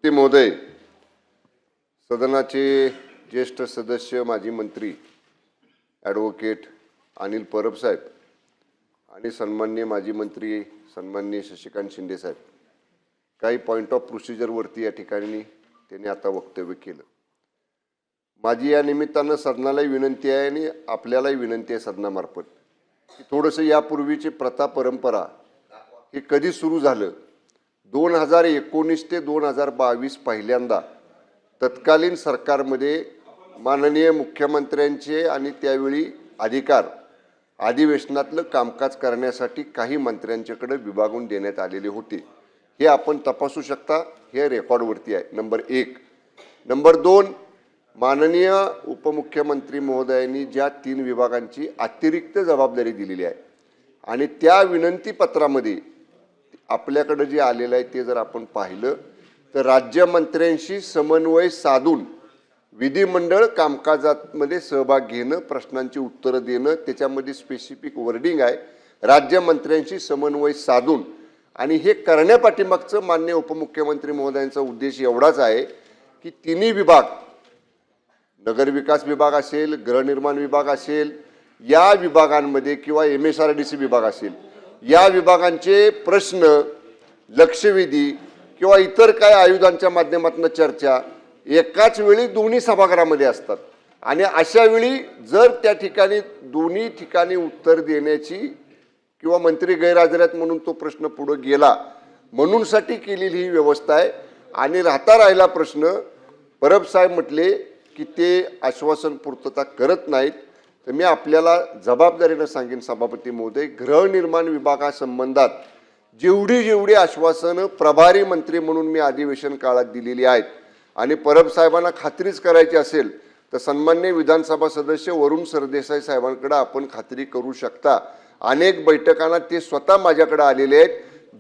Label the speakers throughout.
Speaker 1: सभापती महोदय, सदनाचे ज्येष्ठ सदस्य माजी मंत्री ॲडव्होकेट अनिल परब साहेब आणि सन्माननीय माजी मंत्री सन्माननीय शशिकांत शिंदे साहेब, काही पॉइंट ऑफ प्रोसिजरवरती या ठिकाणी त्यांनी आता वक्तव्य केलं। माझी या निमित्तानं सदनालाही विनंती आहे आणि आपल्यालाही विनंती आहे सदनामार्फत की थोडंसं यापूर्वीची प्रथा परंपरा हे कधी सुरू झालं, 2019 ते 2022 पहिल्यांदा तत्कालीन सरकारमध्ये माननीय मुख्यमंत्र्यांचे आणि त्यावेळी अधिकार अधिवेशनातलं कामकाज करण्यासाठी काही मंत्र्यांच्याकडे विभागून देण्यात आलेले होते। हे आपण तपासू शकता, हे रेकॉर्डवरती आहे। नंबर 1। नंबर 2, माननीय उपमुख्यमंत्री महोदयांनी ज्या 3 विभागांची अतिरिक्त जबाबदारी दिलेली आहे आणि त्या विनंती पत्रामध्ये आपल्याकडे जे आलेलं आहे ते जर आपण पाहिलं तर राज्यमंत्र्यांशी समन्वय साधून विधिमंडळ कामकाजामध्ये सहभाग घेणं, प्रश्नांची उत्तरं देणं, त्याच्यामध्ये स्पेसिफिक वर्डिंग आहे राज्यमंत्र्यांशी समन्वय साधून। आणि हे करण्यापाठीमागचं माननीय उपमुख्यमंत्री महोदयांचा उद्देश एवढाच आहे की तिन्ही विभाग, नगरविकास विभाग असेल, गृहनिर्माण विभाग असेल, या विभागांमध्ये किंवा MSRDC विभाग असेल, या विभागांचे प्रश्न, लक्षवेधी किंवा इतर काय आयुधांच्या माध्यमातून चर्चा एकाच वेळी दोन्ही सभागृहामध्ये असतात आणि अशा वेळी जर त्या ठिकाणी दोन्ही ठिकाणी उत्तर देण्याची किंवा मंत्री गैरहजर आहेत म्हणून तो प्रश्न पुढे गेला म्हणूनसाठी केलेली ही व्यवस्था आहे। आणि राहिला प्रश्न, परब साहेब म्हटले की ते आश्वासन पूर्तता करत नाहीत, तर मी आपल्याला जबाबदारीनं सांगेन सभापती महोदय, गृहनिर्माण विभागासंबंधात जेवढी आश्वासनं प्रभारी मंत्री म्हणून मी अधिवेशन काळात दिलेली आहेत आणि परब साहेबांना खात्रीच करायची असेल तर सन्माननीय विधानसभा सदस्य वरुण सरदेसाई साहेबांकडे आपण खात्री करू शकता। अनेक बैठकांना ते स्वतः माझ्याकडे आलेले आहेत,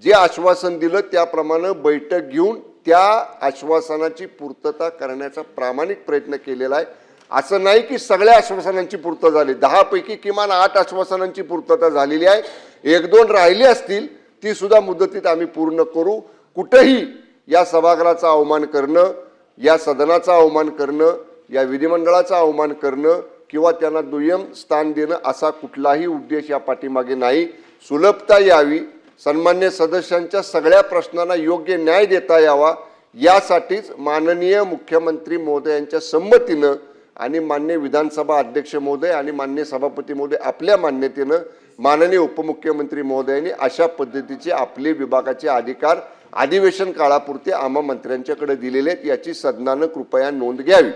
Speaker 1: जे आश्वासन दिलं त्याप्रमाणे बैठक घेऊन त्या आश्वासनाची पूर्तता करण्याचा प्रामाणिक प्रयत्न केलेला आहे। असं नाही की सगळ्या आश्वासनांची पूर्तता झाली, 10 पैकी किमान 8 आश्वासनांची पूर्तता झालेली आहे। 1-2 राहिली असतील ती सुद्धा मुदतीत आम्ही पूर्ण करू। कुठेही या सभागृहाचा अवमान करणं, या सदनाचा अवमान करणं, या विधिमंडळाचा अवमान करणं किंवा त्यांना दुय्यम स्थान देणं असा कुठलाही उद्देश या पाठीमागे नाही। सुलभता यावी, सन्मान्य सदस्यांच्या सगळ्या प्रश्नांना योग्य न्याय देता यावा, यासाठीच माननीय मुख्यमंत्री महोदयांच्या संमतीनं आणि माननीय विधानसभा अध्यक्ष महोदय आणि माननीय सभापती महोदय आपल्या मान्यतेनं माननीय उपमुख्यमंत्री महोदयांनी अशा पद्धतीचे आपले विभागाचे अधिकार अधिवेशन काळापुरते आम्हा मंत्र्यांच्याकडे दिलेले आहेत, याची सदनानं कृपया नोंद घ्यावी।